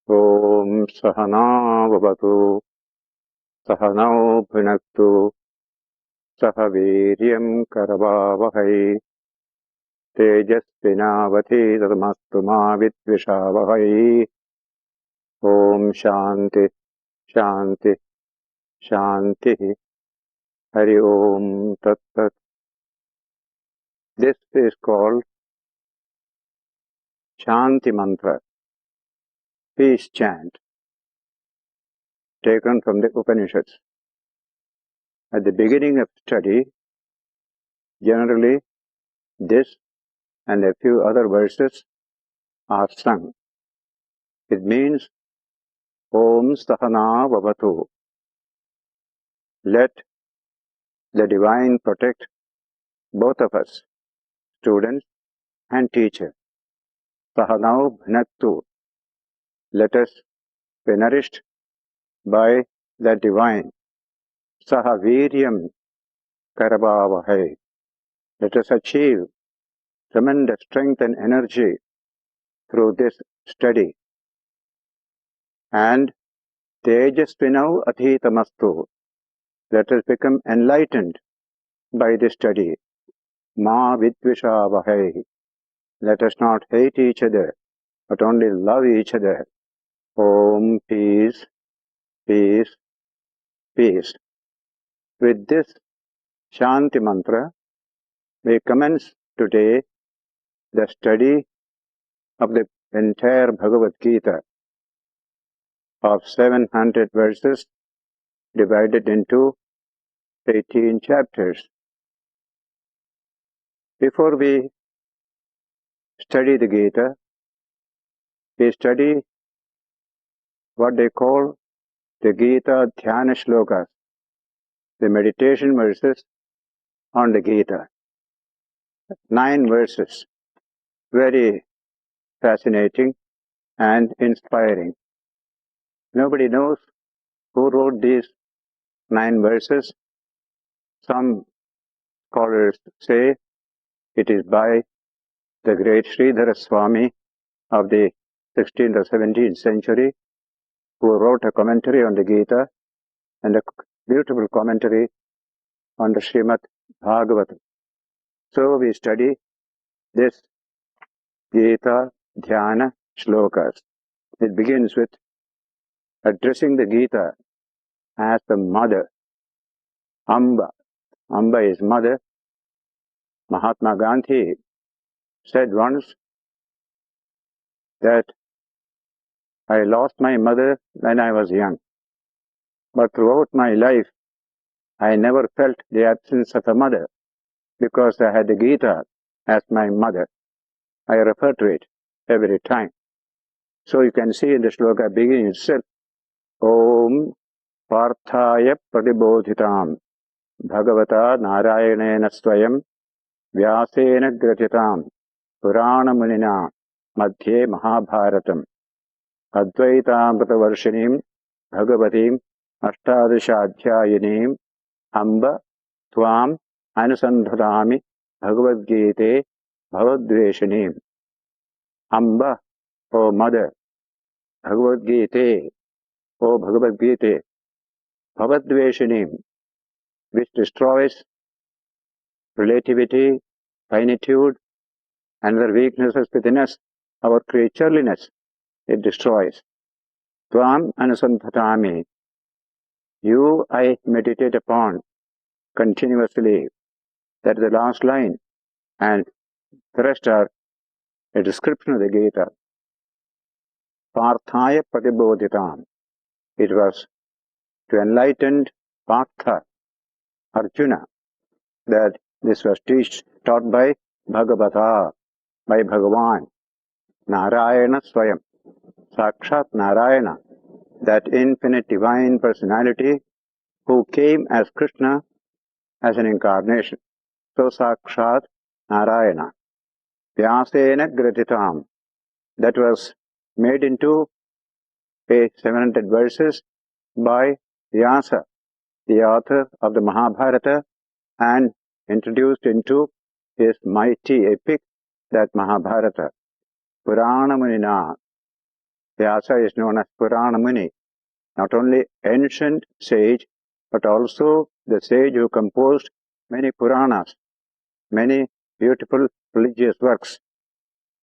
Om Sahana Vavatu Sahanau Bhunaktu Sahaviryam Karavavahai Tejasvinavati Tadamastu Ma Vidvishavahai. Om Shanti Shanti Shanti. Hari Om Tat Tat. This is called Shanti Mantra, peace chant, taken from the Upanishads. At the beginning of study, generally this and a few other verses are sung. It means Om Sahana Vavatu. Let the Divine protect both of us, students and teacher. Sahanau Bhunaktu. Let us be nourished by the Divine. Sahaviryam Karavavahai. Let us achieve tremendous strength and energy through this study. And Tejasvinau Athitamastu. Let us become enlightened by this study. Ma Vidvishavahai. Let us not hate each other, but only love each other. Om Peace, Peace, Peace. With this Shanti Mantra, we commence today the study of the entire Bhagavad Gita of 700 verses divided into 18 chapters. Before we study the Gita, we study what they call the Gita Dhyana shlokas, the meditation verses on the Gita. 9 verses, very fascinating and inspiring. Nobody knows who wrote these 9 verses. Some scholars say it is by the great Sridhara Swami of the 16th or 17th century, who wrote a commentary on the Gita and a beautiful commentary on the Srimad Bhagavad. So we study this Gita Dhyana shlokas. It begins with addressing the Gita as the mother, Amba. Amba is mother. Mahatma Gandhi said once that I lost my mother when I was young, but throughout my life I never felt the absence of a mother because I had the Gita as my mother. I refer to it every time. So you can see in the shloka beginning itself, Om Parthaya Pratibodhitam Bhagavata Narayanena Swayam Vyasena Gratitam Purana Munina Madhye Mahabharatam Advaitamrita Varshinim Bhagavatim Ashtadashadhyayinim Amba Tvam Anusandhadami Bhagavad Gita Bhavadveshanim. Amba, O Mother, Bhagavad Gita, O Bhagavad Gita, Bhavadveshanim, which destroys relativity, finitude, and other weaknesses within us, our creatureliness, it destroys. Tvam Anusandhatami, you I meditate upon continuously. That is the last line, and the rest are a description of the Gita. Parthaya Pratibodhitam. It was to enlightened Partha, Arjuna, that this was taught by Bhagavata, by Bhagavan, Narayana Swayam, Sakshat Narayana, that infinite divine personality who came as Krishna as an incarnation. So Sakshat Narayana, Vyasena Gratitam, that was made into a 700 verses by Vyasa, the author of the Mahabharata, and introduced into his mighty epic, that Mahabharata. Purana Munina, Vyasa is known as Purana Muni, not only ancient sage, but also the sage who composed many Puranas, many beautiful religious works.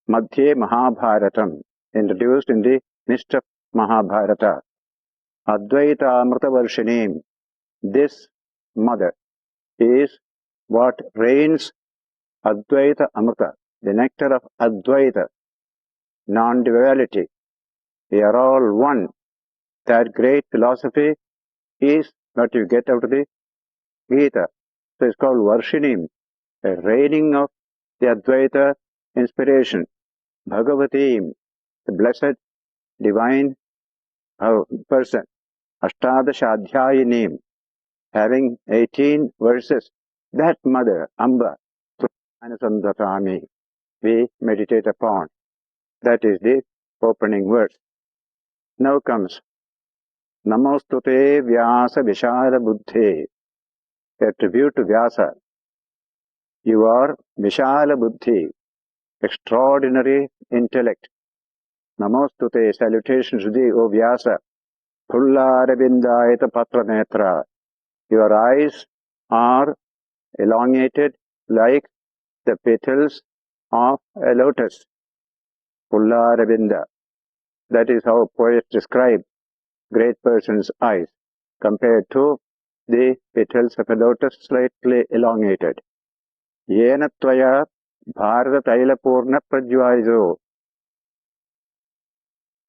Madhye Mahabharatam, introduced in the midst of Mahabharata. Advaita Amritavarshinim, this mother is what reigns Advaita Amrita, the nectar of Advaita, non-duality. We are all one. That great philosophy is what you get out of the Gita. So it's called Varshinim, a raining of the Advaita inspiration. Bhagavatim, the blessed divine person. Ashtadashadhyayinim, having 18 verses. That mother, Amba, Anasandhatami, we meditate upon. That is the opening verse. Now comes Namostute Vyasa Vishada Buddhe, a tribute to Vyasa. You are Vishala Buddhi, extraordinary intellect. Namostute, salutations to thee, O Vyasa. Pullarabindayata Patranetra. Your eyes are elongated like the petals of a lotus. Pullarabinda. That is how poets describe great person's eyes, compared to the petals of a lotus, slightly elongated. Yena tvaya bharata taila purna prajvaliso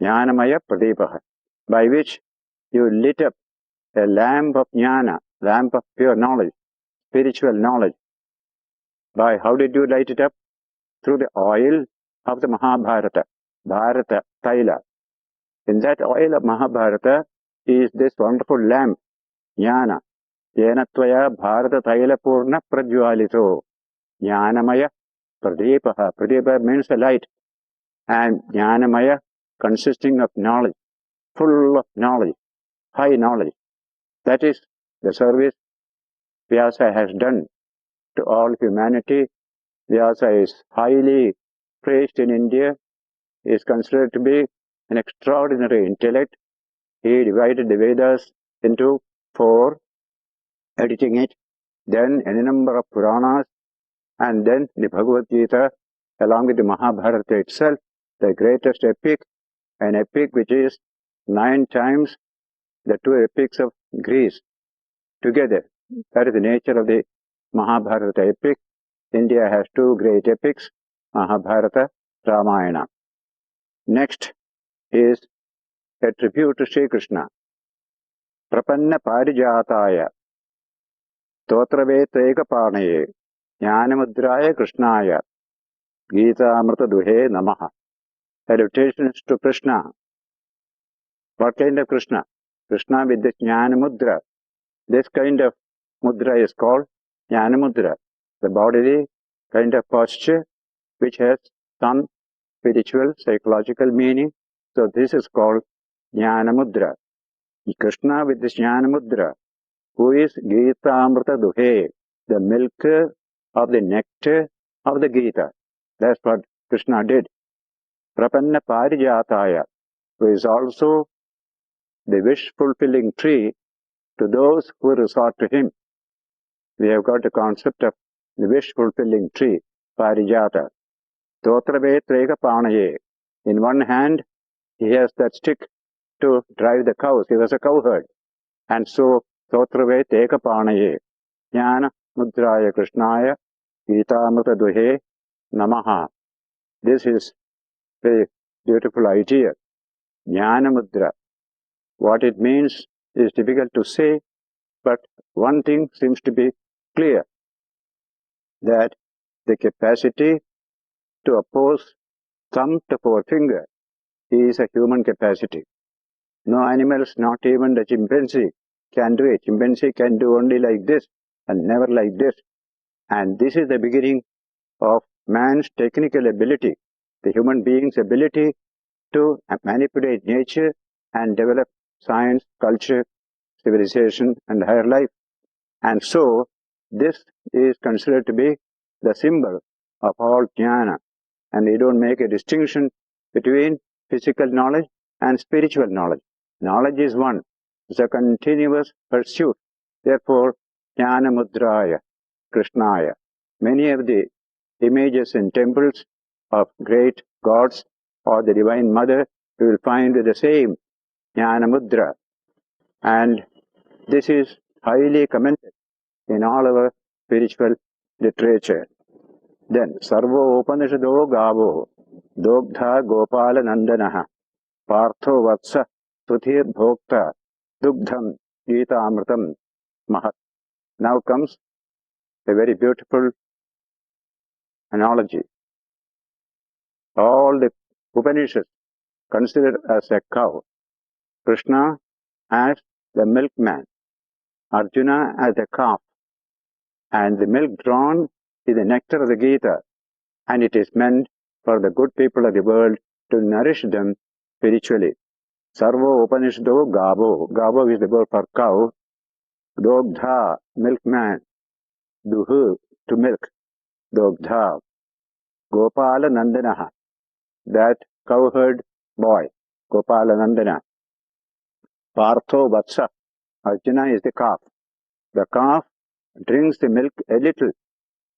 jnanamaya pradeepaha, by which you lit up a lamp of jnana, lamp of pure knowledge, spiritual knowledge. By how did you light it up? Through the oil of the Mahabharata, Bharata Taila. In that oil of Mahabharata is this wonderful lamp, jnana. Yena tvaya bharata taila purna prajvaliso jnanamaya pradeepaha. Pradeepa means the light, and jnanamaya consisting of knowledge, full of knowledge, high knowledge. That is the service Vyasa has done to all humanity. Vyasa is highly praised in India. He is considered to be an extraordinary intellect. He divided the Vedas into 4, editing it, then any number of Puranas, and then the Bhagavad Gita, along with the Mahabharata itself, the greatest epic, an epic which is 9 times the 2 epics of Greece together. That is the nature of the Mahabharata epic. India has 2 great epics, Mahabharata, Ramayana. Next is a tribute to Sri Krishna. Prapanna Parijataya, Stotravetrekaparnaye, Jnanamudraya Krishnaya, Gita Amrita Duhe Namaha. Salutations to Krishna. What kind of Krishna? Krishna with the Jnana Mudra. This kind of mudra is called Jnana Mudra, the bodily kind of posture which has some spiritual, psychological meaning. So this is called Jnana Mudra. Krishna with this Jnana Mudra, who is Gita Amrita Duhe, the milk of the nectar of the Gita. That's what Krishna did. Prapanna Parijataya, who is also the wish-fulfilling tree to those who resort to him. We have got the concept of the wish-fulfilling tree, Parijata. Stotravetreka Panaye. In one hand, he has that stick to drive the cows. He was a cowherd. And so, Stotravetreka Panaye. Jnana Mudraya Krishnaya, Gita Amrita Duhe Namaha. This is a beautiful idea. Jnana Mudra. What it means is difficult to say, but one thing seems to be clear, that the capacity to oppose thumb to forefinger is a human capacity. No animals, not even the chimpanzee, can do it. Chimpanzee can do only like this and never like this. And this is the beginning of man's technical ability, the human being's ability to manipulate nature and develop science, culture, civilization, and higher life. And so, this is considered to be the symbol of all jnana. And they don't make a distinction between physical knowledge and spiritual knowledge. Knowledge is one. It's a continuous pursuit. Therefore, Jnana Mudraya, Krishnaya. Many of the images in temples of great gods or the Divine Mother, you will find the same Jnana Mudra. And this is highly commended in all our spiritual literature. Then, Sarvo Upanishado Gavo, Dogdha Gopala Nandanaha, Partho Vatsa, Suthir Bhokta, Dugdham, Gita Amritam, Mahat. Now comes a very beautiful analogy. All the Upanishads considered as a cow, Krishna as the milkman, Arjuna as the calf, and the milk drawn is the nectar of the Gita, and it is meant for the good people of the world to nourish them spiritually. Sarvo Upanishado Gavo. Gavo is the word for cow. Dogdha, milkman. Duhu, to milk. Dogdha. Gopala Nandanaha, that cowherd boy. Gopala Nandana. Partho Vatsa. Arjuna is the calf. The calf drinks the milk a little.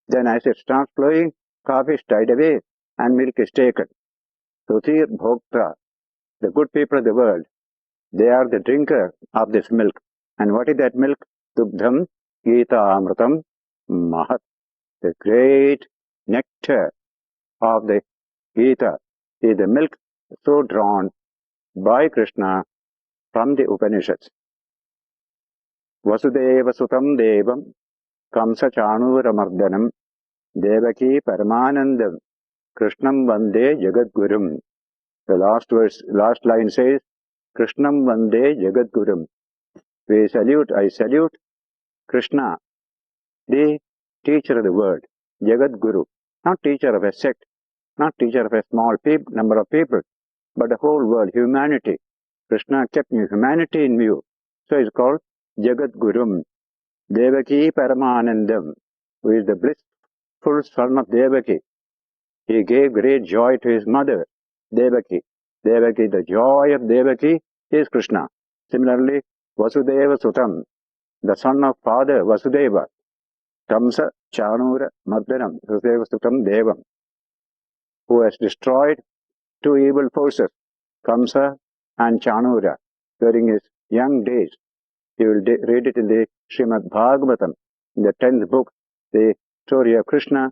Then as it starts flowing, calf is tied away and milk is taken. Suthir Bhokta, the good people of the world, they are the drinker of this milk. And what is that milk? Dugdham Gita Amritam Mahat, the great nectar of the Gita is the milk so drawn by Krishna from the Upanishads. Vasudeva Sutam Devam Kamsa Chanura Mardanam Devaki Paramanandam Krishnam Vande Jagadgurum. The last line says, Krishnam Vande Jagadgurum. I salute Krishna, the teacher of the world, Jagadguru, not teacher of a sect, not teacher of a small number of people, but the whole world, humanity. Krishna kept humanity in view. So it's called Jagadgurum. Devaki Paramanandam, who is the blissful son of Devaki. He gave great joy to his mother, Devaki. Devaki, the joy of Devaki is Krishna. Similarly, Vasudeva Sutam, the son of father Vasudeva, Kamsa Chanura Mardanam, Vasudeva Sutam Devam, who has destroyed two evil forces, Kamsa and Chanura, during his young days. You will read it in the Srimad Bhagavatam, in the 10th book, the story of Krishna,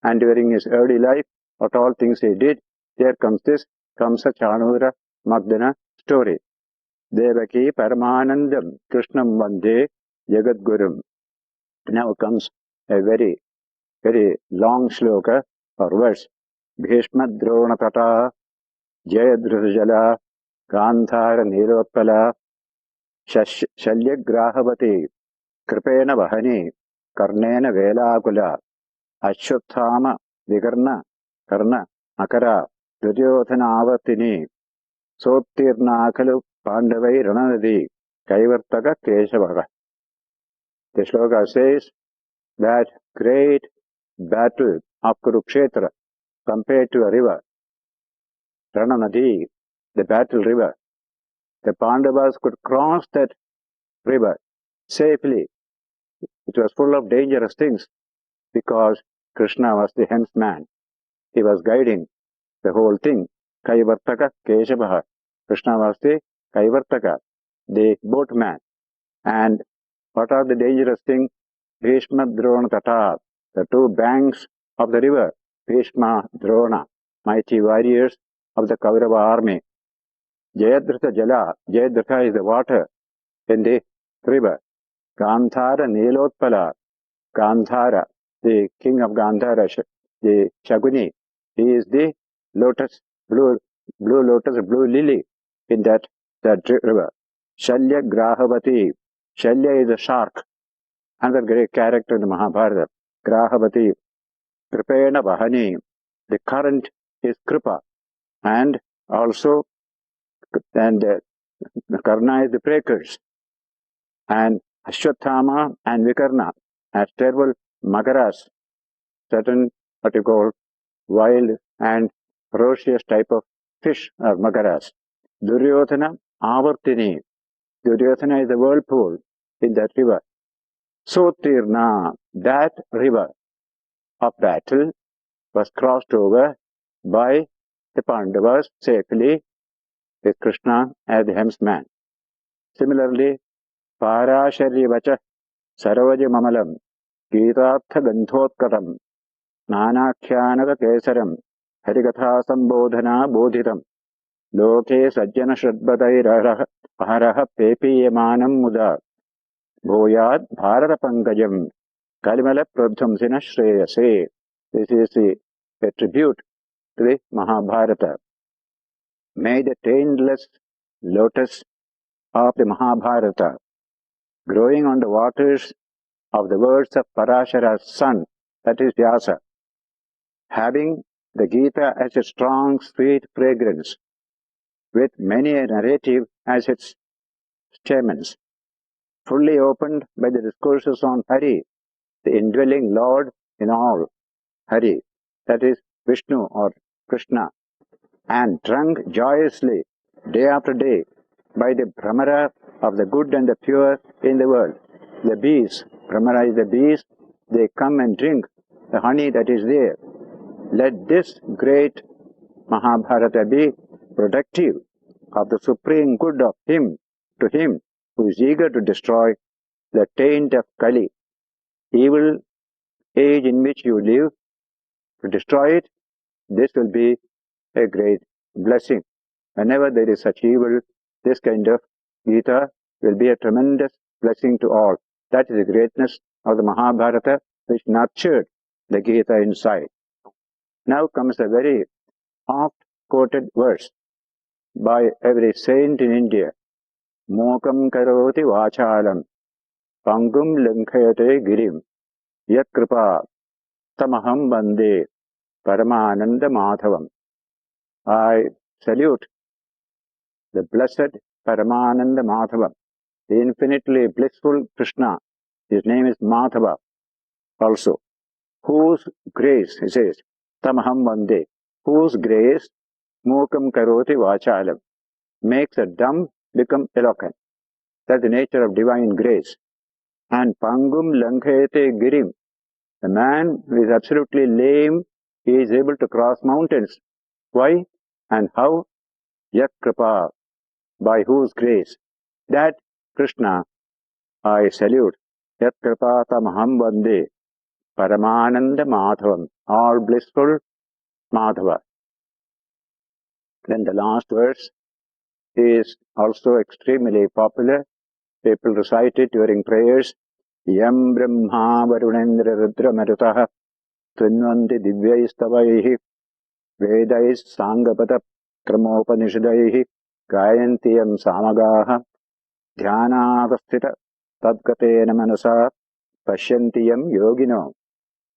and during his early life, what all things he did, there comes this Kamsa Chanura Mardana story. Devaki Paramanandam Krishnam Vande Jagadgurum. Now comes a very, very long shloka or verse. Bhishma Drona Tata Jayadrusjala Gandhara Nilotpala Shalyagrahavati Kripena Vahani Karnena Velakula Ashwathama Vikarna Karna Akara Duryodhanavatini Sottirnakalu Pandavai Rananadi Kaivartaka Kesavaga. The shloka says that great battle of Kurukshetra compared to a river, Rananadi, the battle river. The Pandavas could cross that river safely. It was full of dangerous things because Krishna was the helmsman. He was guiding the whole thing. Kaivartaka Kesavaha. Krishna was the Kaivartaka, the boatman. And what are the dangerous things? Bhishma Drona Tata, the two banks of the river. Bhishma Drona, mighty warriors of the Kaurava army. Jayadratha Jala, Jayadratha is the water in the river. Gandhara Nilotpala, Gandhara, the king of Gandhara, the Shaguni, he is the lotus, blue lotus, blue lily in that river. Shalya Grahavati, Shalya is a shark, another great character in the Mahabharata. Grahavati, Kripena Vahani, the current is Kripa, and also, and Karna is the breakers, and Ashwathama and Vikarna as terrible Makaras, certain what you call wild and ferocious type of fish or Makaras. Duryodhana Avartini. Duryodhana is the whirlpool in that river. Sotirna, that river of battle, was crossed over by the Pandavas safely with Krishna as the helmsman. Similarly, Parasharyavacha Saravaja Mamalam Gita Gandhotkaram Nanakhyanaka Kesaram Harikatha Sambodhana Bodhitam Loke Sajjana Shradbadairah Aharaha Pepiyamanam Muda Bhoyad Bharata Pankajam Kalimala Prabdhamsina Shreyase. This is a tribute to the Mahabharata. May the taintless lotus of the Mahabharata, growing on the waters of the words of Parashara's son, that is Vyasa, having the Gita as a strong, sweet fragrance, with many a narrative as its stamens, fully opened by the discourses on Hari, the indwelling Lord in all, Hari, that is Vishnu or Krishna, and drunk joyously day after day by the Brahmara of the good and the pure in the world. The bees, Brahmara is the bees, they come and drink the honey that is there. Let this great Mahabharata be productive of the supreme good of him, to him who is eager to destroy the taint of Kali, evil age in which you live. To destroy it, this will be a great blessing. Whenever there is such evil, this kind of Gita will be a tremendous blessing to all. That is the greatness of the Mahabharata, which nurtured the Gita inside. Now comes a very oft-quoted verse by every saint in India. Mokam karoti vachalam, pangum lankhayate girim, yat kripa tamaham bande paramananda madhavam. I salute the blessed Paramananda Madhava, the infinitely blissful Krishna. His name is Madhava also, whose grace, he says, Tamaham Vande, whose grace, Mokam Karoti Vachalam, makes the dumb become eloquent. That's the nature of divine grace. And Pangum Lankhayate Girim, the man who is absolutely lame, he is able to cross mountains. Why and how? Yak Kripa, by whose grace? That Krishna I salute. Yat Kripa Tamaham Vande Paramananda Madhavam, all blissful Madhava. Then the last verse is also extremely popular. People recite it during prayers. Yam Brahma Varunendra Rudra Marutaha Tunvanti Divyaistavaihi Vedais Sangapata Kramopanishadaihi Gayantiyam Samagaha Dhyanavasthita Tadgatena Manasa Pashyantiyam Yogino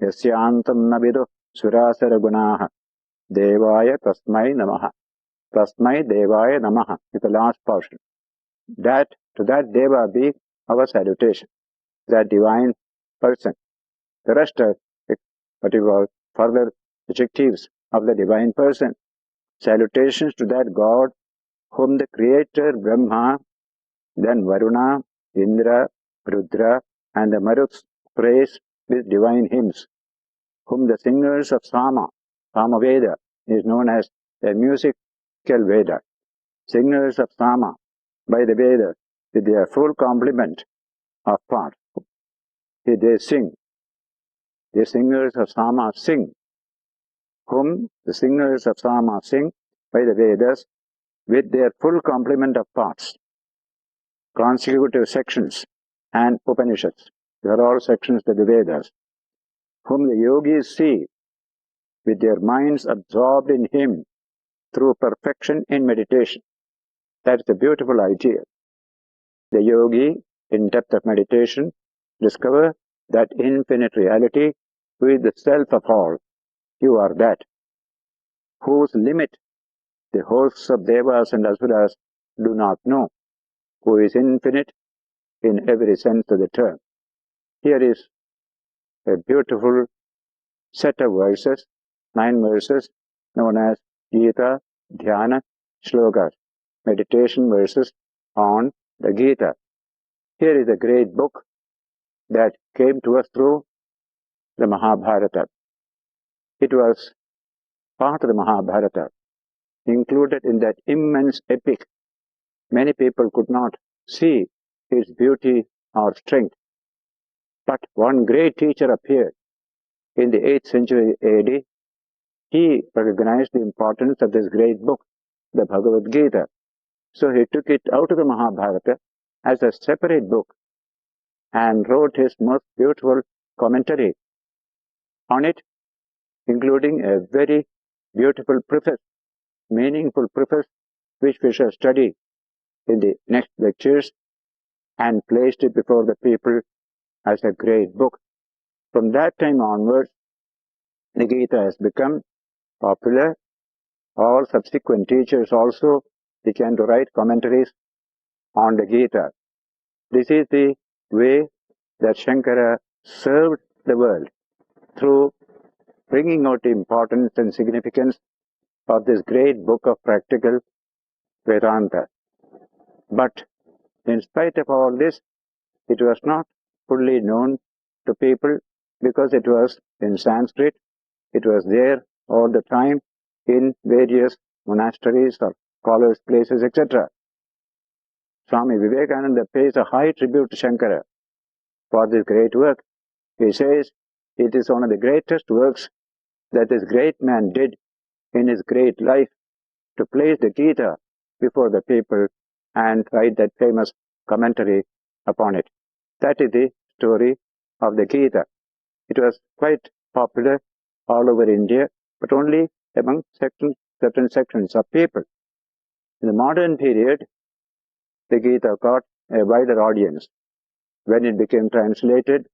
Yasyantam Navidu Surasara Gunaha Devaya Tasmai Namaha. Tasmai Devaya Namaha is the last portion. That to that Deva be our salutation, that divine person. The rest are whatever further adjectives of the divine person. Salutations to that God whom the Creator Brahma, then Varuna, Indra, Rudra, and the Maruts praise with divine hymns, whom the singers of Samaveda is known as a musical Veda. Singers of Sama by the Veda with their full complement of parts. They sing. The singers of Sama sing, whom the singers of Sama sing by the Vedas with their full complement of parts, consecutive sections, and Upanishads. They are all sections of the Vedas, whom the yogis see with their minds absorbed in him through perfection in meditation. That's a beautiful idea. The yogi, in depth of meditation, discover that infinite reality who is the self of all. You are that, whose limit the hosts of devas and asuras do not know, who is infinite in every sense of the term. Here is a beautiful set of verses, 9 verses, known as Gita Dhyanas shlokas. meditation verses on the Gita. Here is a great book that came to us through the Mahabharata. It was part of the Mahabharata, included in that immense epic. Many people could not see its beauty or strength. But one great teacher appeared in the 8th century AD. He recognized the importance of this great book, the Bhagavad Gita. So he took it out of the Mahabharata as a separate book and wrote his most beautiful commentary on it, including a very beautiful preface, meaningful preface, which we shall study in the next lectures, and placed it before the people as a great book. From that time onwards, the Gita has become popular. All subsequent teachers also began to write commentaries on the Gita. This is the way that Shankara served the world, through bringing out the importance and significance of this great book of practical Vedanta. But in spite of all this, it was not fully known to people because it was in Sanskrit. It was there all the time in various monasteries or scholars' places, etc. Swami Vivekananda pays a high tribute to Shankara for this great work. He says it is one of the greatest works that this great man did in his great life, to place the Gita before the people and write that famous commentary upon it. That is the story of the Gita. It was quite popular all over India, but only among certain sections of people. In the modern period, the Gita got a wider audience when it became translated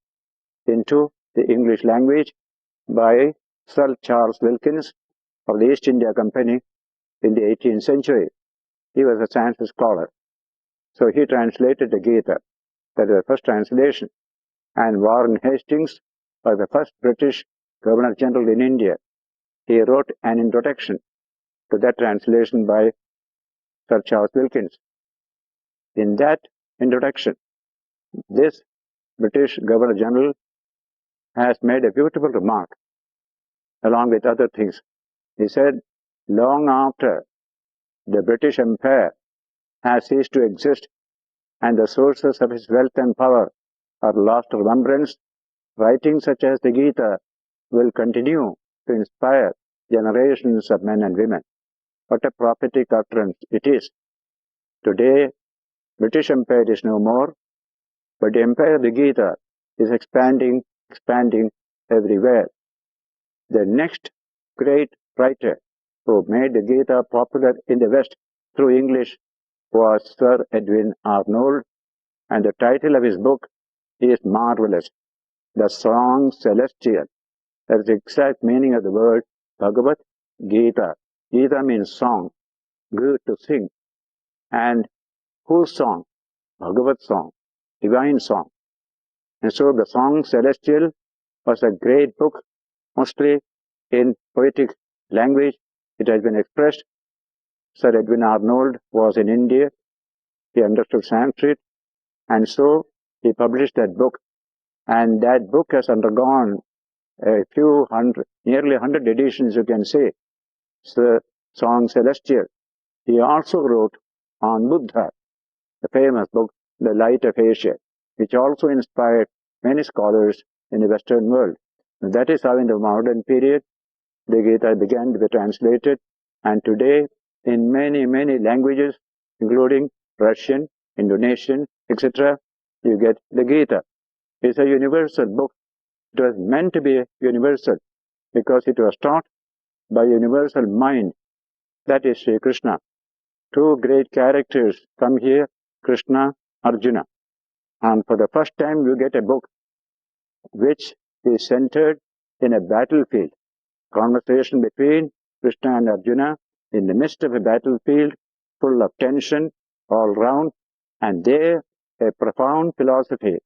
into the English language by Sir Charles Wilkins of the East India Company in the 18th century. He was a Sanskrit scholar. So he translated the Gita. That is the first translation. And Warren Hastings was the first British Governor General in India. He wrote an introduction to that translation by Sir Charles Wilkins. In that introduction, this British Governor General has made a beautiful remark, along with other things. He said, long after the British Empire has ceased to exist and the sources of its wealth and power are lost to remembrance, writings such as the Gita will continue to inspire generations of men and women. What a prophetic utterance it is. Today, British Empire is no more, but the empire of the Gita is expanding everywhere. The next great writer who made the Gita popular in the West through English was Sir Edwin Arnold, and the title of his book is marvelous, The Song Celestial. That is the exact meaning of the word Bhagavad Gita. Gita means song, good to sing. And whose song? Bhagavad song, divine song. And so the Song Celestial was a great book, mostly in poetic language. It has been expressed. Sir Edwin Arnold was in India. He understood Sanskrit, and so he published that book. And that book has undergone a few hundred, nearly 100 editions, you can say. It's the Song Celestial. He also wrote on Buddha, the famous book, The Light of Asia, which also inspired many scholars in the Western world. And that is how in the modern period, the Gita began to be translated, and today in many languages, including Russian, Indonesian, etc., you get the Gita. It's a universal book. It was meant to be universal because it was taught by a universal mind, that is Sri Krishna. Two great characters come here, Krishna, Arjuna. And for the first time you get a book which is centered in a battlefield, conversation between Krishna and Arjuna in the midst of a battlefield full of tension all round, and there a profound philosophy,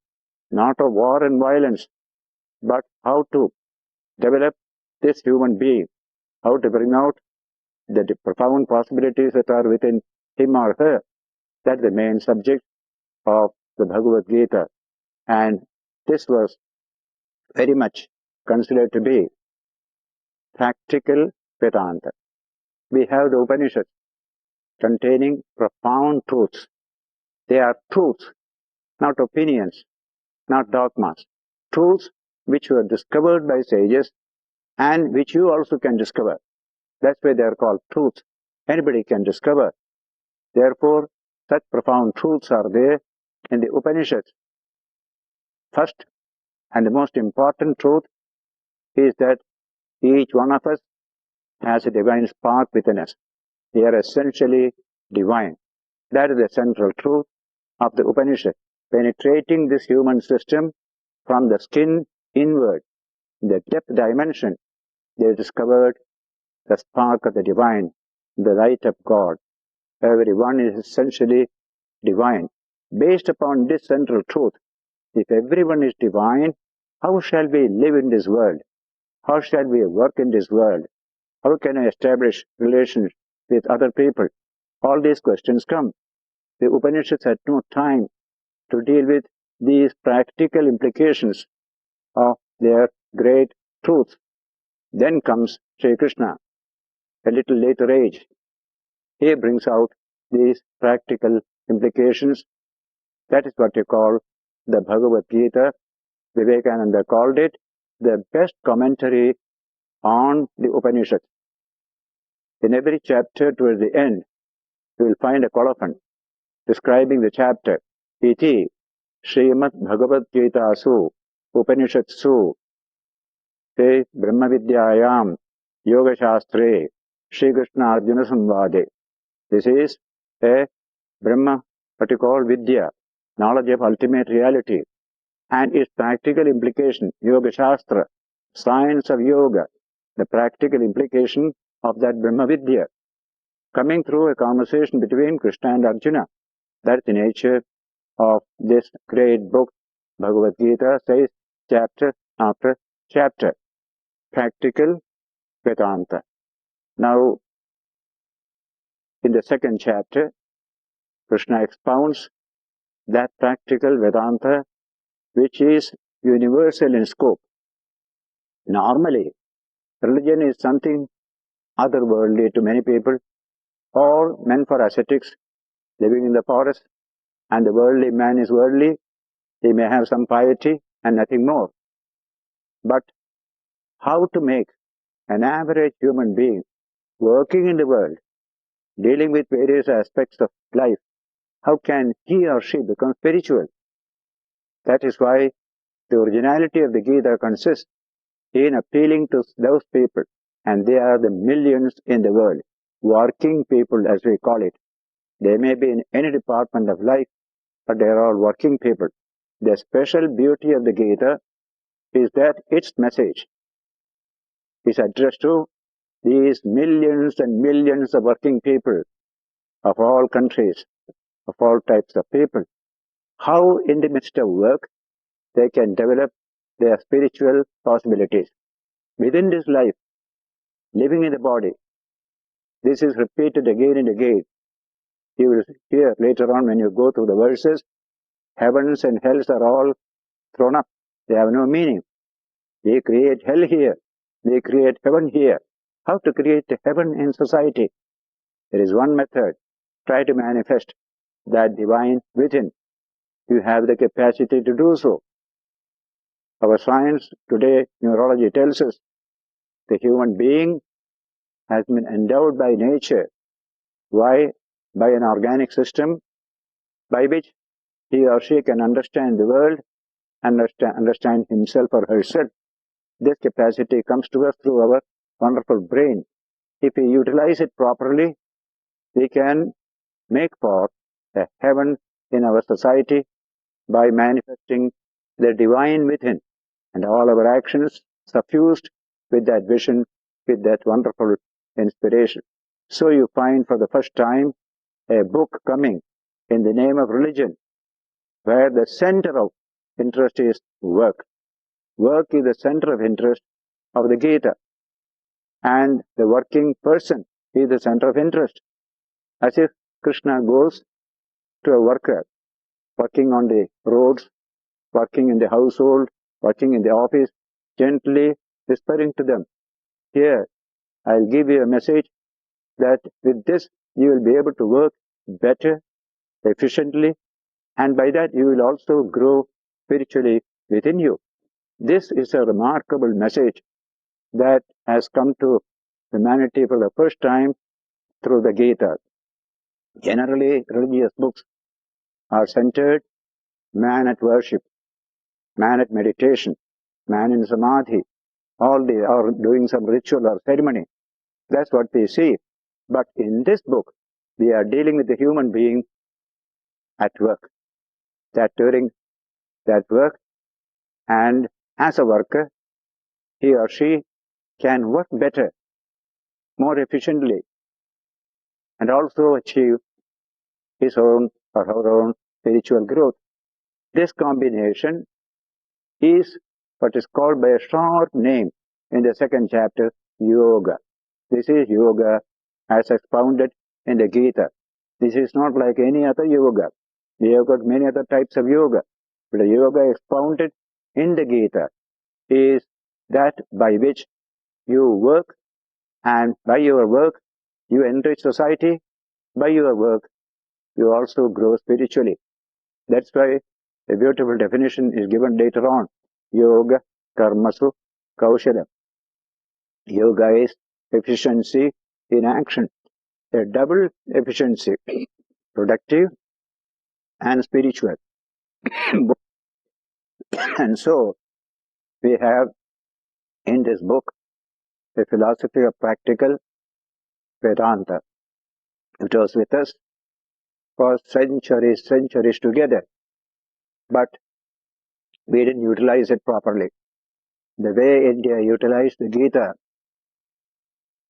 not of war and violence, but how to develop this human being, how to bring out the profound possibilities that are within him or her. That's the main subject of the Bhagavad Gita. And this was very much considered to be practical Vedanta. We have the Upanishads containing profound truths. They are truths, not opinions, not dogmas. Truths which were discovered by sages and which you also can discover. That's why they are called truths. Anybody can discover. Therefore, such profound truths are there in the Upanishads. First and the most important truth is that each one of us has a divine spark within us. We are essentially divine. That is the central truth of the Upanishad. Penetrating this human system from the skin inward, in the depth dimension, they discovered the spark of the divine, the light of God. Everyone is essentially divine. Based upon this central truth, if everyone is divine, how shall we live in this world? How shall we work in this world? How can I establish relations with other people? All these questions come. The Upanishads had no time to deal with these practical implications of their great truth. Then comes Sri Krishna, a little later age. He brings out these practical implications. That is what you call the Bhagavad Gita. Vivekananda called it the best commentary on the Upanishads. In every chapter towards the end, you will find a colophon describing the chapter. Iti Srimad Bhagavad Gitasu Upanishatsu Te Brahma Vidyayam Yoga Shastre Shri Krishna Arjuna Samvade. This is a Brahma, what you call Vidya, knowledge of ultimate reality, and its practical implication, Yoga Shastra, science of yoga, the practical implication of that Brahma Vidya, coming through a conversation between Krishna and Arjuna. That's the nature of this great book. Bhagavad Gita says chapter after chapter. Practical Vedanta. Now, in the second chapter, Krishna expounds that practical Vedanta which is universal in scope. Normally, religion is something otherworldly to many people, all meant for ascetics living in the forest, and the worldly man is worldly. He may have some piety and nothing more. But how to make an average human being working in the world, dealing with various aspects of life, how can he or she become spiritual? That is why the originality of the Gita consists in appealing to those people, and they are the millions in the world, working people as we call it. They may be in any department of life, but they are all working people. The special beauty of the Gita is that its message is addressed to these millions and millions of working people of all countries, of all types of people. How in the midst of work they can develop their spiritual possibilities. Within this life, living in the body, this is repeated again and again. You will hear later on when you go through the verses, heavens and hells are all thrown up. They have no meaning. We create hell here. We create heaven here. How to create heaven in society? There is one method. Try to manifest that divine within. You have the capacity to do so. Our science today, neurology tells us, the human being has been endowed by nature. Why? By an organic system by which he or she can understand the world, understand himself or herself. This capacity comes to us through our wonderful brain. If we utilize it properly, we can make for a heaven in our society by manifesting the divine within, and all our actions suffused with that vision, with that wonderful inspiration. So you find for the first time a book coming in the name of religion, where the center of interest is work. Work is the center of interest of the Gita, and the working person is the center of interest. As if Krishna goes to a worker working on the roads, working in the household, working in the office, gently whispering to them, here, I'll give you a message that with this you will be able to work better, efficiently, and by that you will also grow spiritually within you. This is a remarkable message that has come to humanity for the first time through the Gita. Generally, religious books are centered man at worship, man at meditation, man in samadhi, all they are doing some ritual or ceremony. That's what we see. But in this book, we are dealing with the human being at work. That during that work, and as a worker, he or she can work better, more efficiently, and also achieve his own or her own spiritual growth. This combination is what is called by a short name in the second chapter, yoga. This is yoga as expounded in the Gita. This is not like any other yoga. We have got many other types of yoga. But the yoga expounded in the Gita is that by which you work, and by your work you enrich society. By your work you also grow spiritually. That's why a beautiful definition is given later on. Yoga karmasu kaushalam. Yoga is efficiency in action. A double efficiency, productive and spiritual. And so we have in this book the philosophy of practical Vedanta. It was with us for centuries together, but we didn't utilize it properly. The way India utilized the Gita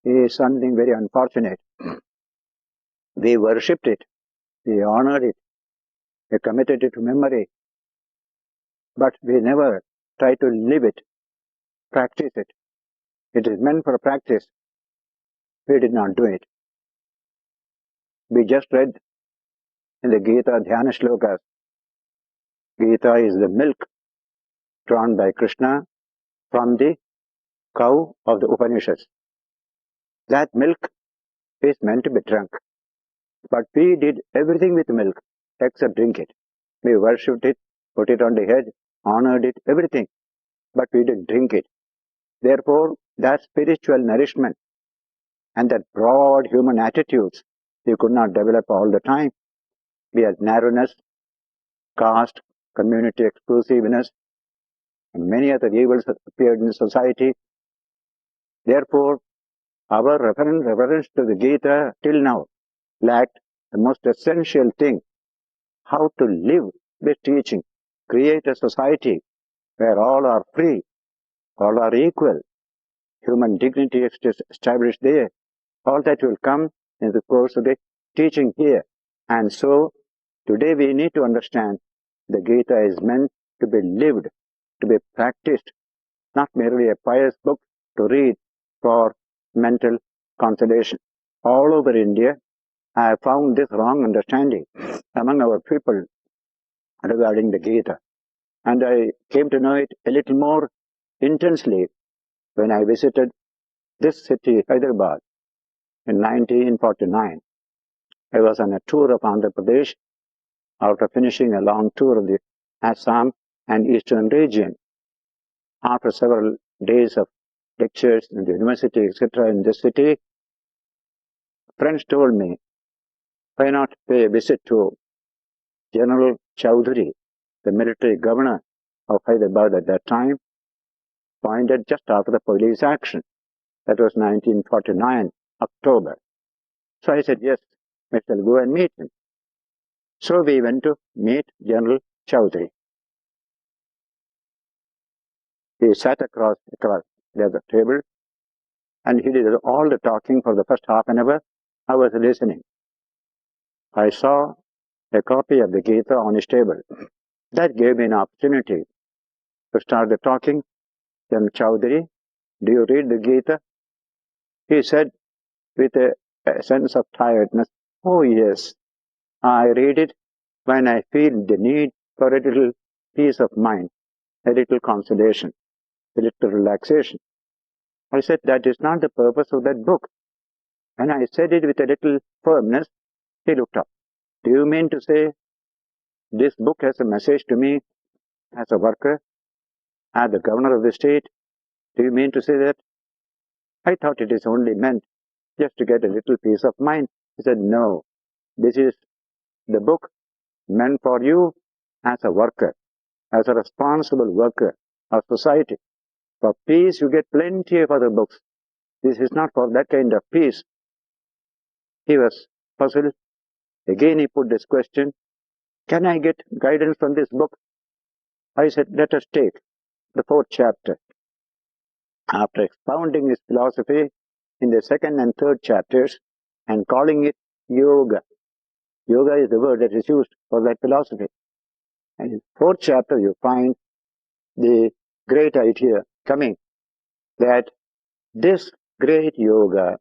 is something very unfortunate. We worshipped it, we honored it, we committed it to memory, but we never tried to live it, practice it. It is meant for practice. We did not do it. We just read in the Geeta Dhyanas shlokas. Gita is the milk drawn by Krishna from the cow of the Upanishads. That milk is meant to be drunk. But we did everything with milk except drink it. We worshipped it, put it on the head, honored it, everything. But we didn't drink it. Therefore, that spiritual nourishment and that broad human attitudes we could not develop all the time. We had narrowness, caste, community exclusiveness, and many other evils that appeared in society. Therefore, our reference to the Gita till now lacked the most essential thing, how to live this teaching, create a society where all are free, all are equal, human dignity is established there. All that will come in the course of the teaching here. And so, today we need to understand the Gita is meant to be lived, to be practiced, not merely a pious book to read for mental consolation. All over India, I have found this wrong understanding among our people regarding the Gita. And I came to know it a little more intensely when I visited this city, Hyderabad, in 1949. I was on a tour of Andhra Pradesh after finishing a long tour of the Assam and Eastern region. After several days of lectures in the university, etc., in this city, friends told me, why not pay a visit to General Chowdhury, the military governor of Hyderabad at that time, appointed just after the police action. That was 1949, October. So I said, yes, I shall go and meet him. So we went to meet General Chowdhury. He sat across the table, and he did all the talking for the first half an hour. I was listening. I saw a copy of the Gita on his table. That gave me an opportunity to start the talking. Then Chowdhury, do you read the Gita? He said with a sense of tiredness, oh yes, I read it when I feel the need for a little peace of mind, a little consolation, a little relaxation. I said, that is not the purpose of that book. And I said it with a little firmness. He looked up. Do you mean to say this book has a message to me as a worker, as the governor of the state? Do you mean to say that? I thought it is only meant just to get a little peace of mind. He said, no, this is the book meant for you as a worker, as a responsible worker of society. For peace, you get plenty of other books. This is not for that kind of peace. He was puzzled. Again, he put this question, can I get guidance from this book? I said, let us take the 4th chapter. After expounding his philosophy in the 2nd and 3rd chapters and calling it yoga. Yoga is the word that is used for that philosophy. And in the 4th chapter, you find the great idea coming that this great yoga,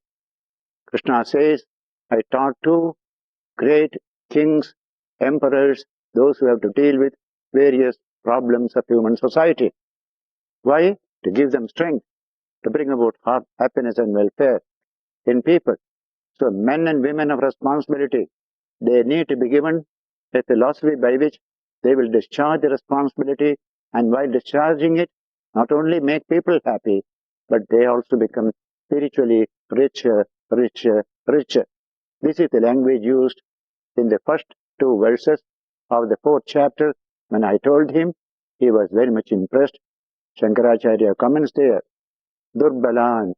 Krishna says, I taught to great kings, emperors, those who have to deal with various problems of human society. Why? To give them strength, to bring about happiness and welfare in people. So men and women of responsibility, they need to be given a philosophy by which they will discharge the responsibility, and while discharging it, not only make people happy, but they also become spiritually richer, richer, richer. This is the language used in the first 2 verses of the 4th chapter. When I told him, he was very much impressed. Shankaracharya comments there, Durbalan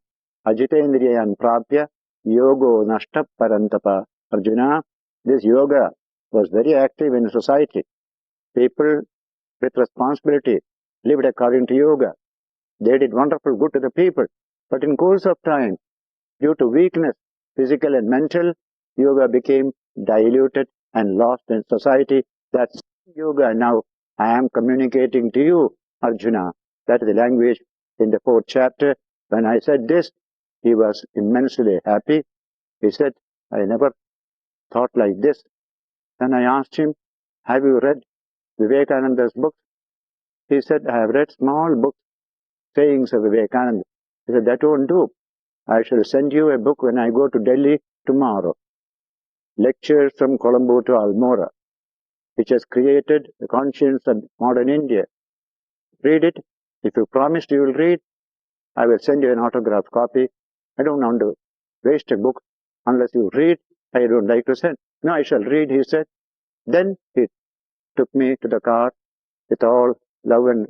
Ajitendriyan Prapya Yogo Nashta Parantapa. Arjuna, this yoga was very active in society. People with responsibility lived according to yoga. They did wonderful good to the people. But in course of time, due to weakness, physical and mental, yoga became diluted and lost in society. That's yoga now I am communicating to you, Arjuna. That is the language in the 4th chapter. When I said this, he was immensely happy. He said, I never thought like this. Then I asked him, have you read Vivekananda's books? He said, I have read small books, sayings of Vivekananda. He said, that won't do. I shall send you a book when I go to Delhi tomorrow. Lectures from Colombo to Almora, which has created the conscience of modern India. Read it. If you promised you will read, I will send you an autographed copy. I don't want to waste a book unless you read. I don't like to send. No, I shall read, he said. Then he took me to the car with all love and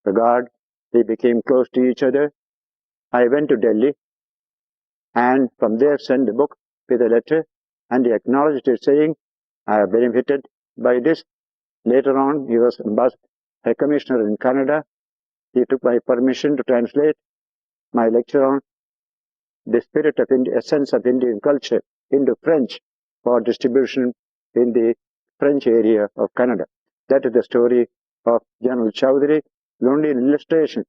regard. We became close to each other. I went to Delhi and from there sent the book with a letter, and he acknowledged it, saying, I have benefited by this. Later on, he was a commissioner in Canada. He took my permission to translate my lecture on the spirit of essence of Indian culture into French for distribution in the French area of Canada. That is the story of General Chowdhury. Only an illustration.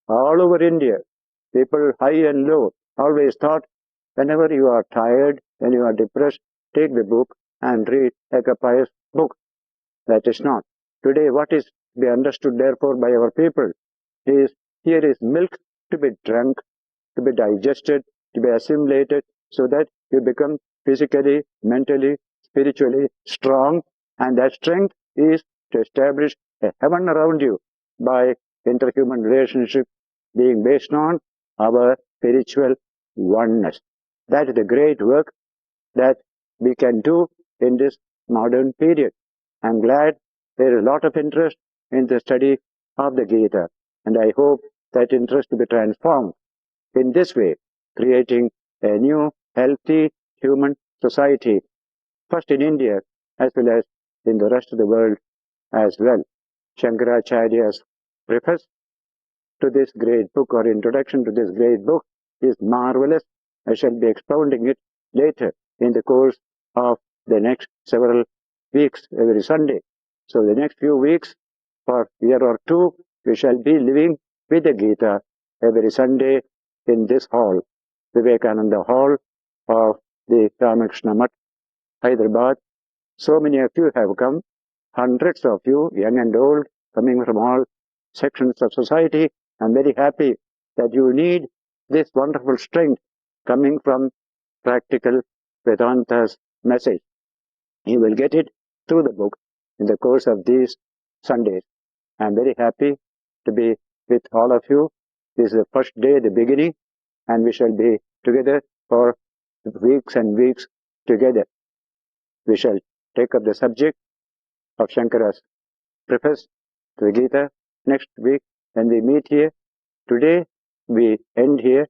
All over India, people high and low always thought, whenever you are tired and you are depressed, take the book and read like a pious book. That is not. Today, what is to be understood, therefore, by our people is, here is milk to be drunk, to be digested, to be assimilated, so that you become physically, mentally, spiritually strong, and that strength is to establish a heaven around you by interhuman relationship being based on our spiritual oneness. That is the great work that we can do in this modern period. I'm glad there is a lot of interest in the study of the Gita, and I hope that interest to be transformed in this way, creating a new, healthy human society, first in India as well as in the rest of the world as well. Shankaracharya's preface to this great book, or introduction to this great book, is marvelous. I shall be expounding it later in the course of the next several weeks, every Sunday. So the next few weeks, for a year or two, we shall be living with the Gita every Sunday in this hall, Vivekananda Hall of the Ramakrishna Mutt, Hyderabad. So many of you have come, hundreds of you, young and old, coming from all sections of society. I'm very happy that you need this wonderful strength coming from practical Vedanta's message. You will get it through the book in the course of these Sundays. I'm very happy to be with all of you. This is the first day, the beginning, and we shall be together for weeks and weeks together. We shall take up the subject of Shankara's preface to the Gita next week when we meet here. Today we end here.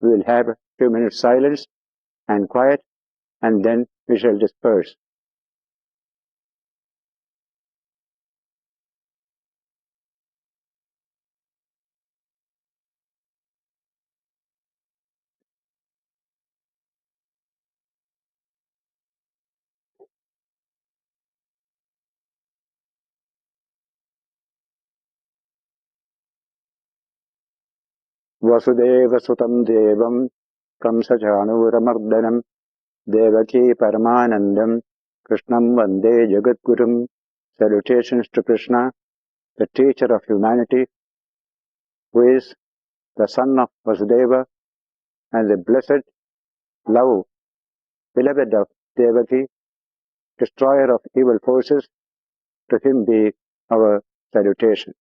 We will have a few minutes silence and quiet, and then we shall disperse. Vasudeva Sutam Devam Kamsa Chanuramardanam Devaki Paramanandam Krishnam Vande Jagadgurum. Salutations to Krishna, the teacher of humanity, who is the son of Vasudeva and the blessed love, beloved of Devaki, destroyer of evil forces. To him be our salutation.